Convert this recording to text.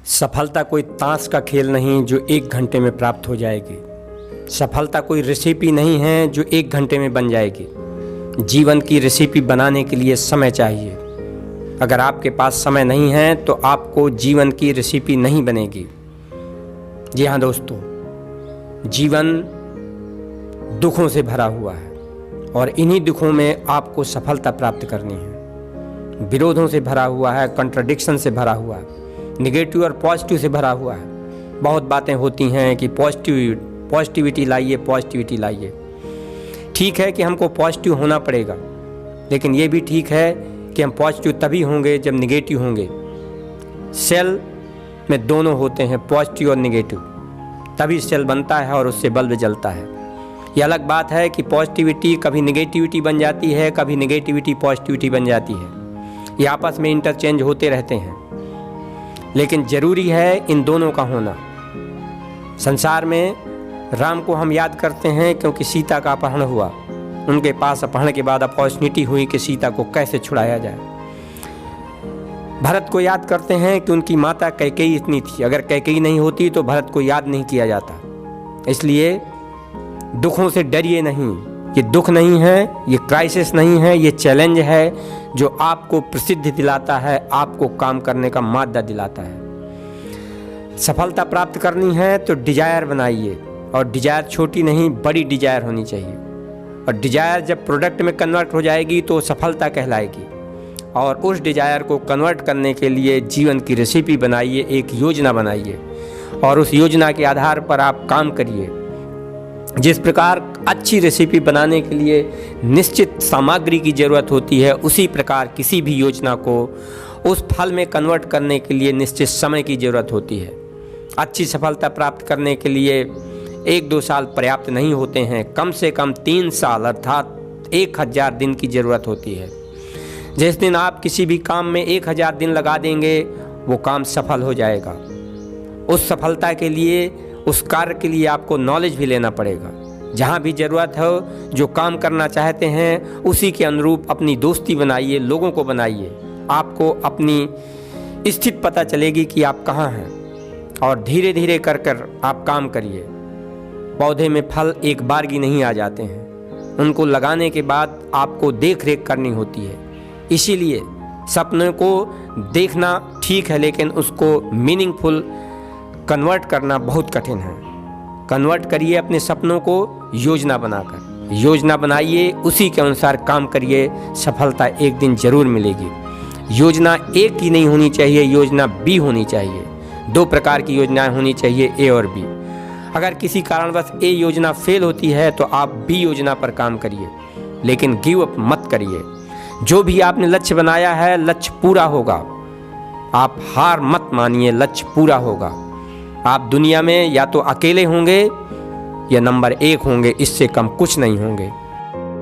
सफलता कोई ताश का खेल नहीं जो 1 घंटे में प्राप्त हो जाएगी। सफलता कोई रेसिपी नहीं है जो 1 घंटे में बन जाएगी। जीवन की रेसिपी बनाने के लिए समय चाहिए। अगर आपके पास समय नहीं है तो आपको जीवन की रेसिपी नहीं बनेगी। जी हाँ दोस्तों, जीवन दुखों से भरा हुआ है और इन्हीं दुखों में आपको सफलता प्राप्त करनी है। विरोधों से भरा हुआ है, कंट्राडिक्शन से भरा हुआ है, निगेटिव और पॉजिटिव से भरा हुआ है। बहुत बातें होती हैं कि पॉजिटिविटी लाइए, पॉजिटिविटी लाइए। ठीक है कि हमको पॉजिटिव होना पड़ेगा, लेकिन ये भी ठीक है कि हम पॉजिटिव तभी होंगे जब निगेटिव होंगे। सेल में दोनों होते हैं, पॉजिटिव और निगेटिव, तभी सेल बनता है और उससे बल्ब जलता है। ये अलग बात है कि पॉजिटिविटी कभी निगेटिविटी बन जाती है, कभी निगेटिविटी पॉजिटिविटी बन जाती है। ये आपस में इंटरचेंज होते रहते हैं, लेकिन ज़रूरी है इन दोनों का होना। संसार में राम को हम याद करते हैं क्योंकि सीता का अपहरण हुआ। उनके पास अपहरण के बाद अपॉर्चुनिटी हुई कि सीता को कैसे छुड़ाया जाए। भरत को याद करते हैं कि उनकी माता कैकेयी इतनी थी। अगर कैकेयी नहीं होती तो भरत को याद नहीं किया जाता। इसलिए दुखों से डरिए नहीं। ये दुख नहीं है, ये क्राइसिस नहीं है, ये चैलेंज है जो आपको प्रसिद्धि दिलाता है, आपको काम करने का मादा दिलाता है। सफलता प्राप्त करनी है तो डिजायर बनाइए, और डिजायर छोटी नहीं बड़ी डिजायर होनी चाहिए। और डिजायर जब प्रोडक्ट में कन्वर्ट हो जाएगी तो सफलता कहलाएगी। और उस डिजायर को कन्वर्ट करने के लिए जीवन की रेसिपी बनाइए, एक योजना बनाइए, और उस योजना के आधार पर आप काम करिए। जिस प्रकार अच्छी रेसिपी बनाने के लिए निश्चित सामग्री की ज़रूरत होती है, उसी प्रकार किसी भी योजना को उस फल में कन्वर्ट करने के लिए निश्चित समय की ज़रूरत होती है। अच्छी सफलता प्राप्त करने के लिए 1-2 साल पर्याप्त नहीं होते हैं, कम से कम 3 साल अर्थात 1000 दिन की ज़रूरत होती है। जिस दिन आप किसी भी काम में 1000 दिन लगा देंगे, वो काम सफल हो जाएगा। उस सफलता के लिए, उस कार्य के लिए आपको नॉलेज भी लेना पड़ेगा। जहाँ भी ज़रूरत हो, जो काम करना चाहते हैं उसी के अनुरूप अपनी दोस्ती बनाइए, लोगों को बनाइए। आपको अपनी स्थिति पता चलेगी कि आप कहाँ हैं, और धीरे धीरे कर आप काम करिए। पौधे में फल एक बारगी नहीं आ जाते हैं, उनको लगाने के बाद आपको देख रेख करनी होती है। इसीलिए सपनों को देखना ठीक है, लेकिन उसको मीनिंगफुल कन्वर्ट करना बहुत कठिन है। कन्वर्ट करिए अपने सपनों को योजना बनाकर। योजना बनाइए, उसी के अनुसार काम करिए, सफलता एक दिन जरूर मिलेगी। योजना एक ही नहीं होनी चाहिए, योजना बी होनी चाहिए। 2 प्रकार की योजनाएं होनी चाहिए, ए और बी। अगर किसी कारणवश ए योजना फेल होती है तो आप बी योजना पर काम करिए, लेकिन गिव अप मत करिए। जो भी आपने लक्ष्य बनाया है, लक्ष्य पूरा होगा। आप हार मत मानिए, लक्ष्य पूरा होगा। आप दुनिया में या तो अकेले होंगे या नंबर 1 होंगे, इससे कम कुछ नहीं होंगे।